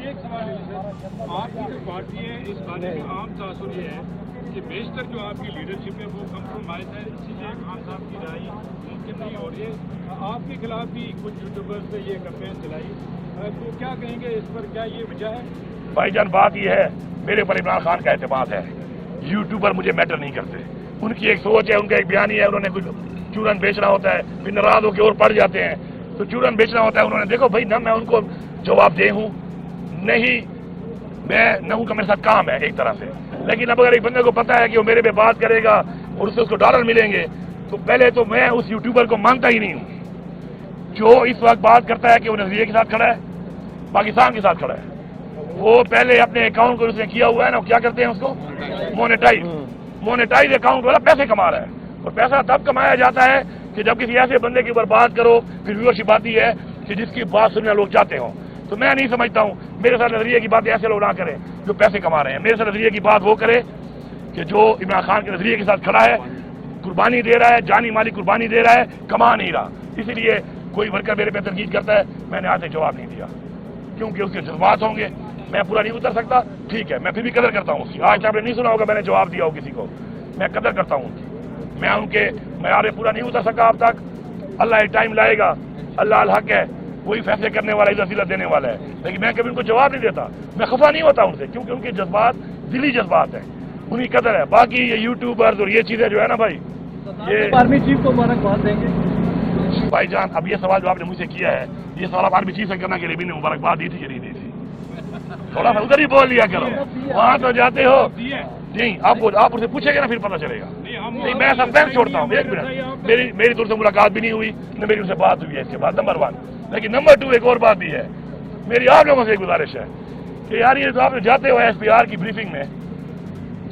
ایک سوال ہے سر، آپ کی جو پارٹی ہے اس بارے میں عام تاثر یہ ہے کہ بیشتر جو آپ کی لیڈرشپ ہے وہ کمپرومائز ہے، اسی لیے خان صاحب کی رہائی ممکن نہیں ہو رہی ہے۔ آپ کے خلاف بھی کچھ یوٹیوبرز نے یہ کمپین چلائی، تو کیا کہیں گے اس پر، کیا یہ وجہ ہے؟ بھائی جان بات یہ ہے، میرے اوپر عمران خان کا اعتماد ہے، یوٹیوبر مجھے میٹر نہیں کرتے، ان کی ایک سوچ ہے، ان کا ایک بیان ہی ہے، انہوں نے کچھ چورن بیچنا ہوتا ہے، پھر ناراض ہو کے اور پڑ جاتے ہیں، تو چورن بیچنا ہوتا ہے، انہوں نے دیکھو بھائی نہ میں ان کو جواب دے ہوں نہیں، میں نہ ہوں کا میرے ساتھ کام ہے ایک طرح سے، لیکن اب اگر ایک بندے کو پتا ہے کہ وہ میرے پہ بات کرے گا اور اس سے اس کو ڈالر ملیں گے، تو پہلے تو میں اس یوٹیوبر کو مانتا ہی نہیں ہوں جو اس وقت بات کرتا ہے کہ وہ نظریے کے ساتھ کھڑا ہے، پاکستان کے ساتھ کھڑا ہے۔ وہ پہلے اپنے اکاؤنٹ کو اس نے کیا ہوا ہے نا، کیا کرتے ہیں اس کو مونیٹائز اکاؤنٹ والا پیسے کما رہا ہے، اور پیسہ تب کمایا جاتا ہے کہ جب کسی ایسے بندے کے اوپر بات کرو، پھر ویورشپ آتی ہے کہ جس کی بات سننا لوگ چاہتے ہوں۔ تو میں نہیں سمجھتا ہوں میرے ساتھ نظریے کی باتیں ایسے لوگ نہ کریں جو پیسے کما رہے ہیں، میرے ساتھ نظریے کی بات وہ کرے کہ جو عمران خان کے نظریے کے ساتھ کھڑا ہے، قربانی دے رہا ہے، جانی مالی قربانی دے رہا ہے، کما نہیں رہا۔ اسی لیے کوئی ورکر میرے پہ تنقید کرتا ہے، میں نے آج تک جواب نہیں دیا کیونکہ اس کے جذبات ہوں گے، میں پورا نہیں اتر سکتا، ٹھیک ہے، میں پھر بھی قدر کرتا ہوں اس کی۔ آج آپ نے نہیں سنا ہوگا میں نے جواب دیا ہو کسی کو، میں قدر کرتا ہوں میں ان کے معیار پورا نہیں اتر سکا اب تک، اللہ ایک ٹائم لائے گا، اللہ الحق ہے، وہی فیصلے کرنے والا، عزت ذلت دینے والا ہے، لیکن میں کبھی ان کو جواب نہیں دیتا، میں خفا نہیں ہوتا ان سے، کیونکہ ان کے جذبات دلی جذبات ہیں، انہیں قدر ہے۔ باقی یہ یوٹیوبرز اور یہ چیزیں جو ہے نا بھائی، یہ آرمی چیف کو مبارکباد دیں گے بھائی جان، اب یہ سوال جو آپ نے مجھ سے کیا ہے، یہ سوال آپ آرمی چیف سے کرنا کہ ریبی نے مبارکباد دی تھی یا نہیں دی تھی، تھوڑا سا ادھر ہی بول لیا کرو، وہاں تو جاتے ہو نہیں، آپ اسے پوچھیں گے نا پھر پتہ چلے گا۔ نہیں میں سسپینس چھوڑتا ہوں، ایک منٹ، میری طور سے ملاقات بھی نہیں ہوئی، نہ میری ان سے بات ہوئی ہے اس کے بعد، نمبر 1۔ لیکن نمبر 2 ایک اور بات بھی ہے، میری آپ لوگوں سے ایک گزارش ہے کہ یار یہ تو آپ جاتے ہو ایس پی آر کی بریفنگ میں،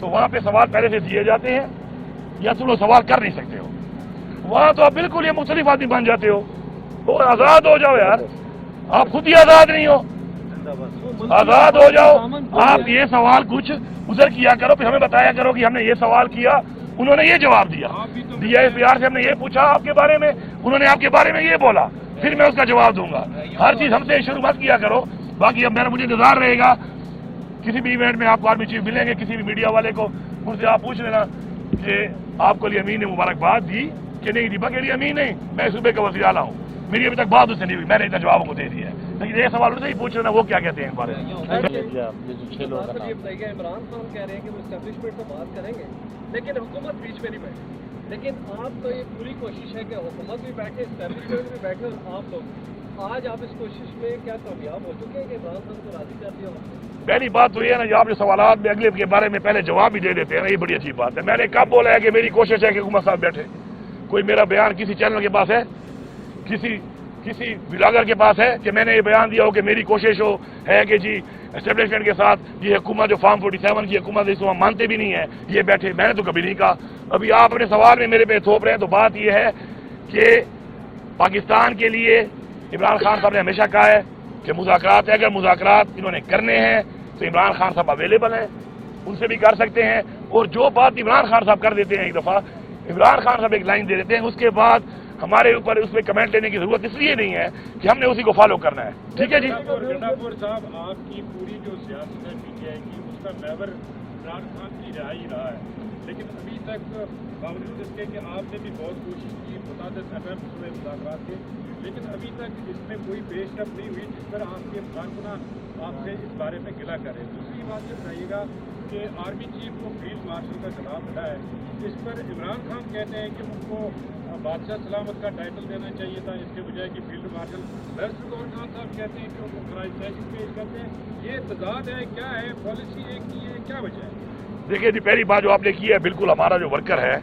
تو وہاں پہ سوال پہلے سے دیے جاتے ہیں یا تم لوگ سوال کر نہیں سکتے ہو، وہاں تو آپ بالکل یہ مختلف آدمی بن جاتے ہو، اور آزاد ہو جاؤ یار، آپ خود ہی آزاد نہیں ہو، آزاد ہو جاؤ، آپ یہ سوال کچھ ادھر کیا کرو، پھر ہمیں بتایا کرو کہ ہم نے یہ سوال کیا، انہوں نے یہ جواب دیا، ڈی آئی پی آر سے ہم نے یہ پوچھا آپ کے بارے میں، انہوں نے آپ کے بارے میں یہ بولا، پھر میں اس کا جواب دوں گا۔ ہر چیز ہم سے شروع مت کیا کرو۔ باقی اب میرا مجھے انتظار رہے گا، کسی بھی ایونٹ میں آپ کو آرمی چیف ملیں گے، کسی بھی میڈیا والے کو ان سے آپ پوچھ لینا کہ آپ کو علی امین نے مبارکباد دی کہ نہیں دی۔ باقی علی امین نہیں، میں صوبے کا وزیر اعلیٰ ہوں، میری ابھی تک بات اس سے نہیں ہوئی، میں نے اتنا جوابوں کو دے دیا ہے، لیکن یہ سوال ان سے ہی پوچھ لینا وہ کیا کہتے ہیں اس بارے میں۔ عمران خان کہہ رہے ہیں کہ وہ اسٹیبلشمنٹ سے بات کریں گے لیکن حکومت بیچ میں نہیں بیٹھے، لیکن آپ تو یہ پوری کوشش ہے کہ حکومت بھی بیٹھے، اسٹیبلشمنٹ بھی بیٹھے، اور آپ لوگ آج آپ اس کوشش میں کیا کامیاب ہو چکے ہیں کہ عمران خان کو راضی کر دیا؟ پہلی بات تو یہ ہے نا، جو آپ جو سوالات میں اگلے کے بارے میں پہلے جواب بھی دے دیتے ہیں نا، یہ بڑی اچھی بات ہے۔ میں نے کب بولا ہے کہ میری کوشش ہے کہ حکومت صاحب بیٹھے؟ کوئی میرا بیان کسی چینل کے پاس ہے، کسی بلاگر کے پاس ہے کہ میں نے یہ بیان دیا ہو کہ میری کوشش ہے کہ جی اسٹیبلشمنٹ کے ساتھ یہ حکومت جو فارم 47 کی حکومت ہے اس کو ہم مانتے بھی نہیں ہیں، یہ بیٹھے؟ میں نے تو کبھی نہیں کہا۔ ابھی آپ اپنے سوال میں میرے پہ تھوپ رہے ہیں، تو بات یہ ہے کہ پاکستان کے لیے عمران خان صاحب نے ہمیشہ کہا ہے کہ مذاکرات ہے، اگر مذاکرات انہوں نے کرنے ہیں تو عمران خان صاحب اویلیبل ہیں، ان سے بھی کر سکتے ہیں، اور جو بات عمران خان صاحب کر دیتے ہیں ایک دفعہ، عمران خان صاحب ایک لائن دے دیتے ہیں، اس کے بعد ہمارے اوپر اس پہ کمنٹ لینے کی ضرورت اس لیے نہیں ہے کہ ہم نے اسی کو فالو کرنا ہے، ٹھیک ہے جی۔ گنڈاپور صاحب، آپ کی پوری جو سیاست ہے پی ٹی آئی کی، اس کا محور عمران خان کی رہائی رہا ہے، لیکن ابھی تک باوجود اس کے کہ آپ نے بھی بہت کوشش کی، متعدد اٹیمپٹس ہوئے مذاکرات کے، لیکن ابھی تک اس میں کوئی پیش رفت نہیں ہوئی جس پر آپ کے کارکنان آپ سے اس بارے میں گلا کریں۔ دوسری بات یہ بتائیے گا کہ آرمی چیف کو فیلڈ مارشل کا خطاب ملا ہے، اس پر عمران خان کہتے ہیں کہ ان کو بادشاہ سلامت کا ٹائٹل دینا چاہیے تھا اس کے بجائے کہ فیلڈ مارشل۔ ریسٹر خان صاحب کہتے ہیں کہ ان کو کرائسائشن پیش کرتے ہیں، یہ تضاد ہے، کیا ہے پالیسی ایک کی ہے، کیا وجہ ہے؟ دیکھیے جی، پہلی بات جو آپ نے کی ہے، بالکل ہمارا جو ورکر ہے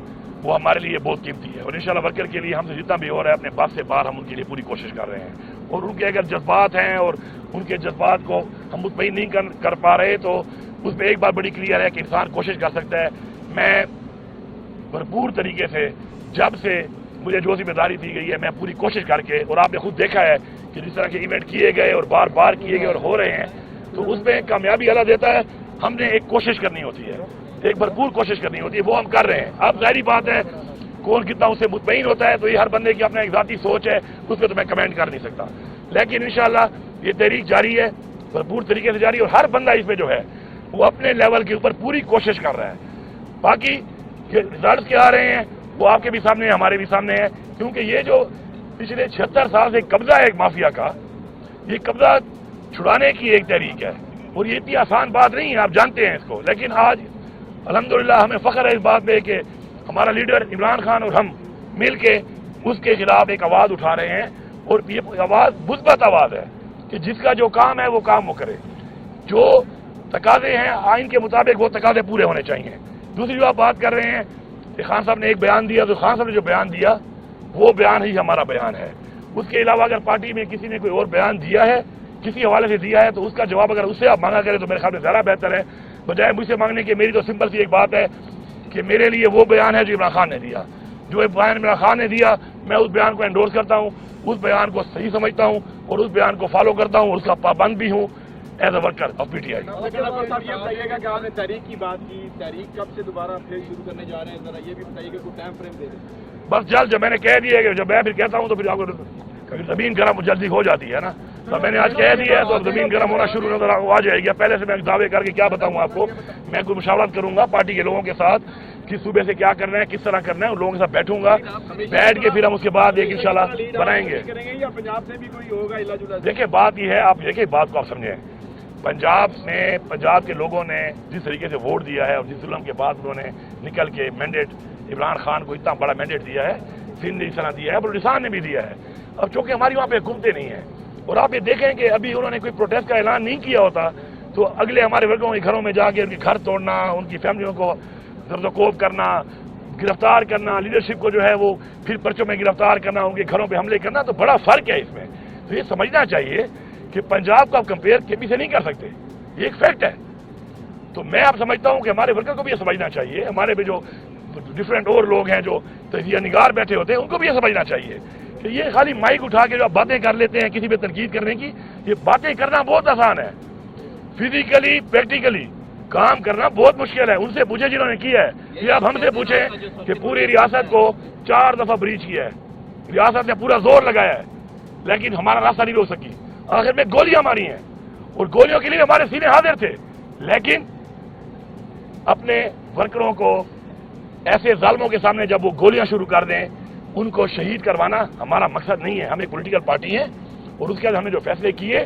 وہ ہمارے لیے بہت قیمتی ہے، اور انشاءاللہ ورکر کے لیے ہم سے جتنا بھی ہو رہا ہے اپنے پاس سے باہر ہم ان کے لیے پوری کوشش کر رہے ہیں، اور ان کے اگر جذبات ہیں اور ان کے جذبات کو ہم مطمئن نہیں کر پا رہے تو اس پہ ایک بات بڑی کلیئر ہے کہ انسان کوشش کر سکتا ہے۔ میں بھرپور طریقے سے جب سے مجھے جو ذمہ داری دی گئی ہے میں پوری کوشش کر کے، اور آپ نے خود دیکھا ہے کہ جس طرح کے ایونٹ کیے گئے اور بار بار کیے گئے اور ہو رہے ہیں، تو اس میں کامیابی اللہ دیتا ہے۔ ہم نے ایک کوشش کرنی ہوتی ہے، ایک بھرپور کوشش کرنی ہوتی ہے، وہ ہم کر رہے ہیں۔ اب ظاہری بات ہے کون کتنا اس سے مطمئن ہوتا ہے تو یہ ہر بندے کی اپنا ایک ذاتی سوچ ہے، اس پہ تو میں کمنٹ کر نہیں سکتا، لیکن انشاءاللہ یہ تحریک جاری ہے، भरपूर तरीके से जारी है और हर बंदा इसमें जो है वो अपने लेवल के ऊपर पूरी कोशिश कर रहा है। बाकी रिजल्ट क्या आ रहे हैं वो आपके भी सामने है, हमारे भी सामने है, क्योंकि ये जो पिछले 76 साल से कब्जा है एक माफिया का, ये कब्जा छुड़ाने की एक तहरीक है और ये इतनी आसान बात नहीं है, आप जानते हैं इसको। लेकिन आज अल्हम्दुलिल्लाह हमें फख्र है इस बात पे कि हमारा लीडर इमरान खान और हम मिल के उसके खिलाफ एक आवाज़ उठा रहे हैं और ये आवाज़ मुस्बत आवाज़ है कि जिसका जो काम है वो काम वो करे, जो तकाजे हैं आइन के मुताबिक वो तकाजे पूरे होने चाहिए। दूसरी जो आप बात कर रहे हैं कि खान साहब ने एक बयान दिया, तो खान साहब ने जो बयान दिया वो बयान ही हमारा बयान है। उसके अलावा अगर पार्टी में किसी ने कोई और बयान दिया है, किसी हवाले से दिया है, तो उसका जवाब अगर उससे आप मांगा करें तो मेरे ख्याल में ज़्यादा बेहतर है, बजाय मुझसे मांगने के। मेरी तो सिंपल सी एक बात है कि मेरे लिए वो बयान है जो इमरान खान ने दिया, जो बयान इमरान खान ने दिया मैं उस बयान को एंडोर्स करता हूँ, उस बयान को सही समझता हूँ और उस बयान को फॉलो करता हूँ, उसका पाबंद भी हूँ as a worker of PTI. ये बताइएगा कि आपने तहरीक की बात की, तहरीक कब से दोबारा फिर शुरू करने जा रहे हैं, जरा ये भी बताइएगा, कोई टाइम फ्रेम दे दें। बस जल्द, जब मैंने कह दिया कि जब मैं फिर कहता हूँ तो फिर आपको कभी ज़मीन गर्म जल्दी हो जाती है ना, तो मैंने आज कह दिया है तो अब ज़मीन गर्म होना शुरू नजर आ जाएगी। पहले से मैं दावे करके क्या बताऊँ आपको, मैं कोई मुशावरत करूँगा पार्टी के लोगों के साथ कि सूबे से क्या करना है, किस तरह करना है, उन लोगों के साथ बैठूंगा, बैठ के फिर हम उसके बाद एक इंशाल्लाह बनाएंगे। या पंजाब से भी कोई होगा इला जुला? देखिए बात यह है, आप देखिए बात को आप समझें, पंजाब के लोगों ने जिस तरीके से वोट दिया है और जिस जुल्म के बाद उन्होंने निकल के मैंडेट इमरान खान को इतना बड़ा मैंडेट दिया है, सिंध ने इस तरह दिया है, बलूचिस्तान ने भी दिया है। अब चूंकि हमारी वहाँ पे हुकूमतें नहीं है और आप ये देखें कि अभी उन्होंने कोई प्रोटेस्ट का ऐलान नहीं किया होता तो अगले हमारे वर्गों के घरों में जाके उनके घर तोड़ना, उनकी फैमिलियों को दर्दोकोब करना, गिरफ्तार करना, लीडरशिप को जो है वो फिर पर्चों में गिरफ्तार करना, उनके घरों पे हमले करना, तो बड़ा फर्क है इसमें। तो ये समझना चाहिए कि पंजाब को आप कंपेयर केपी से नहीं कर सकते, ये एक फैक्ट है। तो मैं आप समझता हूँ कि हमारे वर्कर को भी ये समझना चाहिए, हमारे भी जो डिफरेंट और लोग हैं जो तजिया निगार बैठे होते हैं उनको भी ये समझना चाहिए कि ये खाली माइक उठा के जो आप बातें कर लेते हैं किसी पे तनकीद करने की, ये बातें करना बहुत आसान है, फिजिकली प्रैक्टिकली काम करना बहुत मुश्किल है। उनसे पूछे जिन्होंने किया है, ये आप हमसे पूछें कि पूरी रियासत को 4 दफा ब्रीच किया है, रियासत ने पूरा जोर लगाया है लेकिन हमारा रास्ता नहीं रोक सकी, आखिर में गोलियां मारी हैं और गोलियों के लिए हमारे सीने हाजिर थे, लेकिन अपने वर्करों को ऐसे जालिमों के सामने जब वो गोलियां शुरू कर दें उनको शहीद करवाना हमारा मकसद नहीं है। हम एक पॉलिटिकल पार्टी है और उसके बाद हमने जो फैसले किए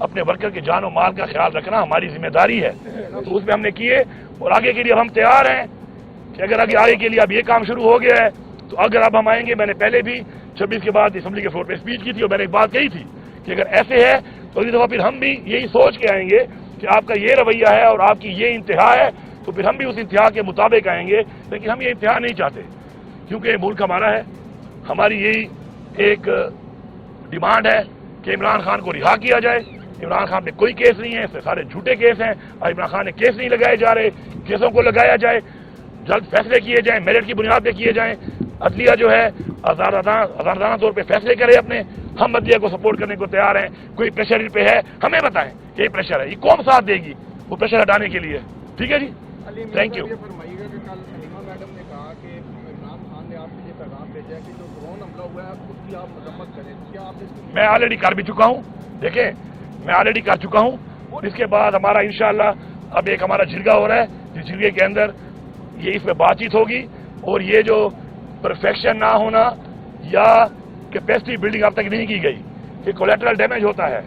अपने वर्कर के जान और माल का ख्याल रखना हमारी जिम्मेदारी है, तो उसमें हमने किए और आगे के लिए अब हम तैयार हैं कि अगर आगे के लिए अब ये काम शुरू हो गया है तो अगर अब हम आएंगे, मैंने पहले भी 26 के बाद असम्बली के फ्लोर पे स्पीच की थी और मैंने एक बात कही थी कि अगर ऐसे है तो अगली दफा फिर हम भी यही सोच के आएंगे कि आपका ये रवैया है और आपकी ये इंतहा है, तो फिर हम भी उस इंतहा के मुताबिक आएंगे। लेकिन हम ये इंतहा नहीं चाहते क्योंकि ये मुल्क हमारा है, हमारी यही एक डिमांड है कि इमरान खान को रिहा किया जाए। इमरान खान पे कोई केस नहीं है, इससे सारे झूठे केस हैं और इमरान खान ने केस नहीं लगाए जा रहे, केसों को लगाया जाए, जल्द फैसले किए जाएं, मेरिट की बुनियाद पे किए जाएं, अदलिया जो है आजादाना तौर पे फैसले करे अपने। हम अदलिया को सपोर्ट करने को तैयार हैं, कोई प्रेशर पे है हमें बताएं कि ये प्रेशर है, ये कौन साथ देगी वो प्रेशर हटाने के लिए, ठीक है जी, थैंक यू। फरमाइएगा कि कल हलीमा मैडम ने कहा कि इमरान खान ने आपको ये पैगाम भेजा कि जो ड्रोन हमला हुआ है उसकी आप मरम्मत करें, क्या आपने? मैं ऑलरेडी कर भी चुका हूँ, देखें मैं ऑलरेडी कर चुका हूँ और इसके बाद हमारा इंशाल्लाह अब एक हमारा जिरगा हो रहा है, जिस जिरगे के अंदर ये इसमें बातचीत होगी और ये जो परफेक्शन ना होना या कैपेसिटी बिल्डिंग अब तक नहीं की गई, ये कोलेटरल डैमेज होता है।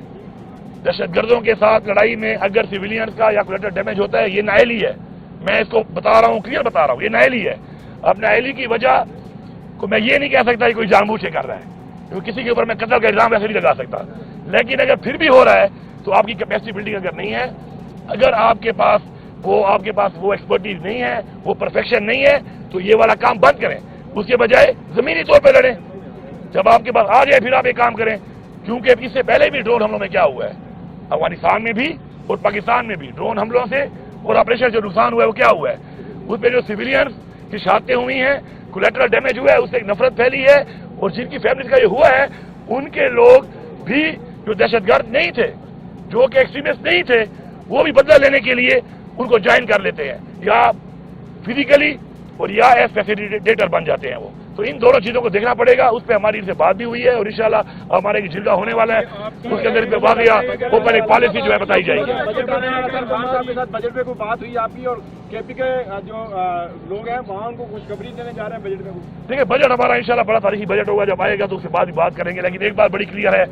दहशतगर्दों के साथ लड़ाई में अगर सिविलियंस का या कोलेटरल डैमेज होता है, ये नाअहली है, मैं इसको बता रहा हूँ, क्लियर बता रहा हूँ, ये नाअहली है। अब नाअहली की वजह को मैं ये नहीं कह सकता कि कोई जानबूझ के कर रहा है, क्योंकि किसी के ऊपर मैं कत्ल का इल्जाम वैसे नहीं लगा सकता, लेकिन अगर फिर भी हो रहा है तो आपकी कैपेसिटी बिल्डिंग अगर नहीं है, अगर आपके पास वो एक्सपर्टीज नहीं है, वो परफेक्शन नहीं है, तो ये वाला काम बंद करें, उसके बजाय जमीनी तौर पर लड़ें। जब आपके पास आ जाए फिर आप एक काम करें, क्योंकि इससे पहले भी ड्रोन हमलों में क्या हुआ है, अफगानिस्तान में भी और पाकिस्तान में भी ड्रोन हमलों से और ऑपरेशन जो नुकसान हुआ है वो क्या हुआ है, उस पर जो सिविलियंस की शहादतें हुई हैं, कोलेटरल डैमेज हुआ है, उससे एक नफरत फैली है और जिनकी फैमिली का ये हुआ है उनके लोग भी जो दहशतगर्द नहीं थे, जो कि एक्सट्रीमिस्ट नहीं थे, वो भी बदला लेने के लिए उनको ज्वाइन कर लेते हैं या फिजिकली और या एज फैसिलिटेटर बन जाते हैं वो। तो इन दोनों चीजों को देखना पड़ेगा। उस पर हमारी इनसे बात भी हुई है और इंशाल्लाह हमारे एक जिलगा होने वाला है, उसके अंदर इस पर वाकया ओपन एक पॉलिसी जो है बताई जाएगी। बजट आने वाला सर, खान साहब के साथ बजट पे कोई बात हुई आपकी, और केपी के जो लोग हैं वहाँ उनको खुशखबरी देने जा रहे हैं बजट में? देखिए बजट हमारा इंशाल्लाह बड़ा तारीखी बजट होगा, जब आएगा तो उसके बाद ही बात करेंगे। लेकिन एक बात बड़ी क्लियर है,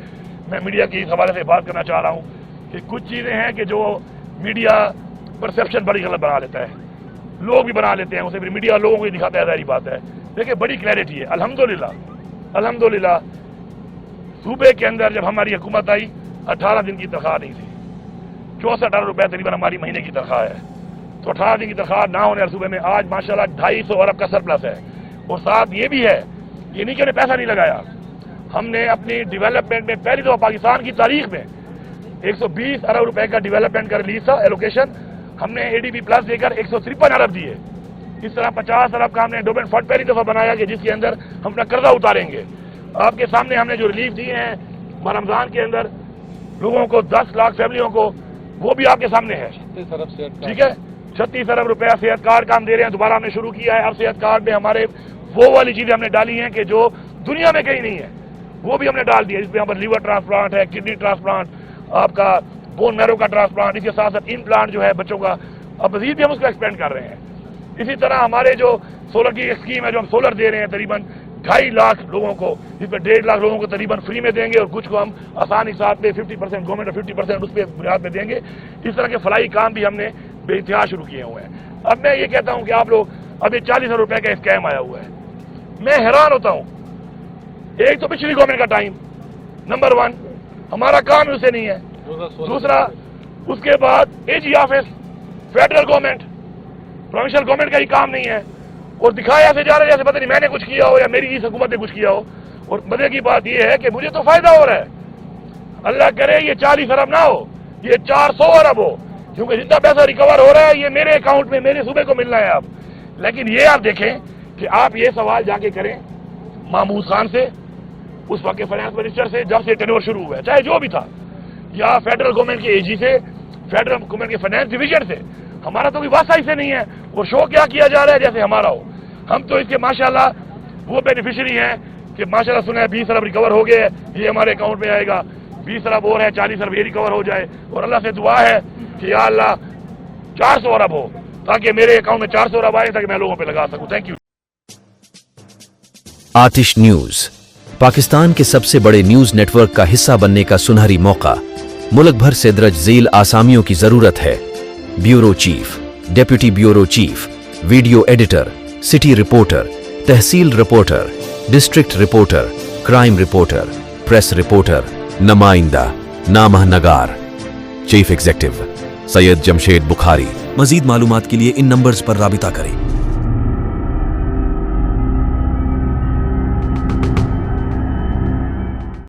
मैं मीडिया की इस हवाले से बात करना चाह रहा हूँ कि कुछ चीजें हैं कि जो मीडिया परसेप्शन बड़ी गलत बना लेता है, लोग भी बना लेते हैं उसे, फिर मीडिया लोगों को ही दिखाता है, सारी बात है। देखिए बड़ी क्लैरिटी है, अल्हम्दुलिल्लाह सूबे के अंदर जब हमारी हुकूमत आई 18 दिन की तनख्वाह नहीं थी, 64 रुपए तकरीबन हमारी महीने की तनख्वाह है। तो 18 दिन की तनख्वाह ना होने वाले सूबे में आज माशाल्लाह 250 अरब का सरप्लस है। और साथ ये भी है, ये नहीं कि हमने पैसा नहीं लगाया, हमने अपनी डेवलपमेंट में पहली दफा पाकिस्तान की तारीख में 120 अरब रुपए का डेवलपमेंट का रिलीज था एलोकेशन, हमने एडीबी प्लस देकर 153 अरब दिए। इस तरह 50 अरब का हमने एंडोमेंट फंड पहली दफा बनाया कि जिसके अंदर हम अपना कर्जा उतारेंगे। आपके सामने हमने जो रिलीफ दिए हैं रमजान के अंदर लोगों को, 10 लाख फैमिलियों को, वो भी आपके सामने है। 36 अरब सेहत, ठीक है, 36 अरब रुपया सेहत कार्ड का हम दे रहे हैं, दोबारा हमने शुरू किया है। अब सेहत कार्ड में हमारे वो वाली चीजें हमने डाली हैं कि जो दुनिया में कहीं नहीं है, वो भी हमने डाल दिया। इसमें यहाँ पर लीवर ट्रांसप्लांट है, किडनी ट्रांसप्लांट, आपका बोन मैरो का ट्रांसप्लांट, इसके साथ साथ इम्प्लांट जो है बच्चों का, अब मजीद भी हम उसको एक्सपेंड कर रहे हैं। इसी तरह हमारे जो सोलर की एक स्कीम है, जो हम सोलर दे रहे हैं तकरीबन 2.5 लाख लोगों को, इसमें 1.5 लाख लोगों को तकरीबन फ्री में देंगे और कुछ को हम आसानी के साथ में 50% गवर्नमेंट और 50% उस पर बुनियाद में देंगे। इस तरह के फलाई काम भी हमने बेइंतहा शुरू किए हुए हैं। अब मैं ये कहता हूँ कि आप लोग, अभी 40 अरब रुपए का स्कैम आया हुआ है, मैं हैरान होता हूँ। एक तो पिछली गवर्नमेंट का टाइम, नंबर 1 हमारा काम उससे नहीं है, दूसरा उसके बाद AG office, federal government, provincial government का ही काम नहीं है, और दिखाया ऐसे जा रहा है जैसे पता नहीं मैंने कुछ किया हो या मेरी इस हुकूमत ने कुछ किया हो। और मजे की बात यह है कि मुझे तो फायदा हो रहा है, अल्लाह करे ये 40 अरब ना हो, ये 400 अरब हो, क्योंकि जितना पैसा रिकवर हो रहा है ये मेरे अकाउंट में, मेरे सूबे को मिलना है अब। लेकिन ये आप देखें कि आप ये सवाल जाके करें महमूद खान से, उस वक्त के फाइनेंस मिनिस्टर से, जब से टेन्योर शुरू हुआ है, चाहे जो भी था, या फेडरल गवर्नमेंट के एजी से, फेडरल गवर्नमेंट के फाइनेंस डिवीजन से। हमारा तो कोई वास्ता ही से नहीं है, और शो क्या किया जा रहा है जैसे हमारा हो। हम तो इसके माशाल्लाह वो बेनिफिशियरी हैं कि माशाल्लाह सुना है 20 अरब रिकवर हो गए, ये हमारे अकाउंट में आएगा, 20 अरब और है, 40 अरब ये रिकवर हो जाए। और अल्लाह से दुआ है कि या अल्लाह 400 अरब हो, ताकि मेरे अकाउंट में 400 अरब आए, ताकि मैं लोगों पे लगा सकूं। Thank you. Aatish news, Pakistan के सबसे बड़े न्यूज नेटवर्क का हिस्सा बनने का सुनहरी मौका। मुल्क भर से दर्ज झील आसामियों की जरूरत है। Bureau chief, deputy bureau chief, video editor, city reporter, tehsil reporter, district reporter, crime reporter, press reporter, नुमाइंदा, नामह नगार। Chief executive Syed Jamshed Bukhari. मजीद मालूमात के लिए इन नंबर्स पर राबिता करें।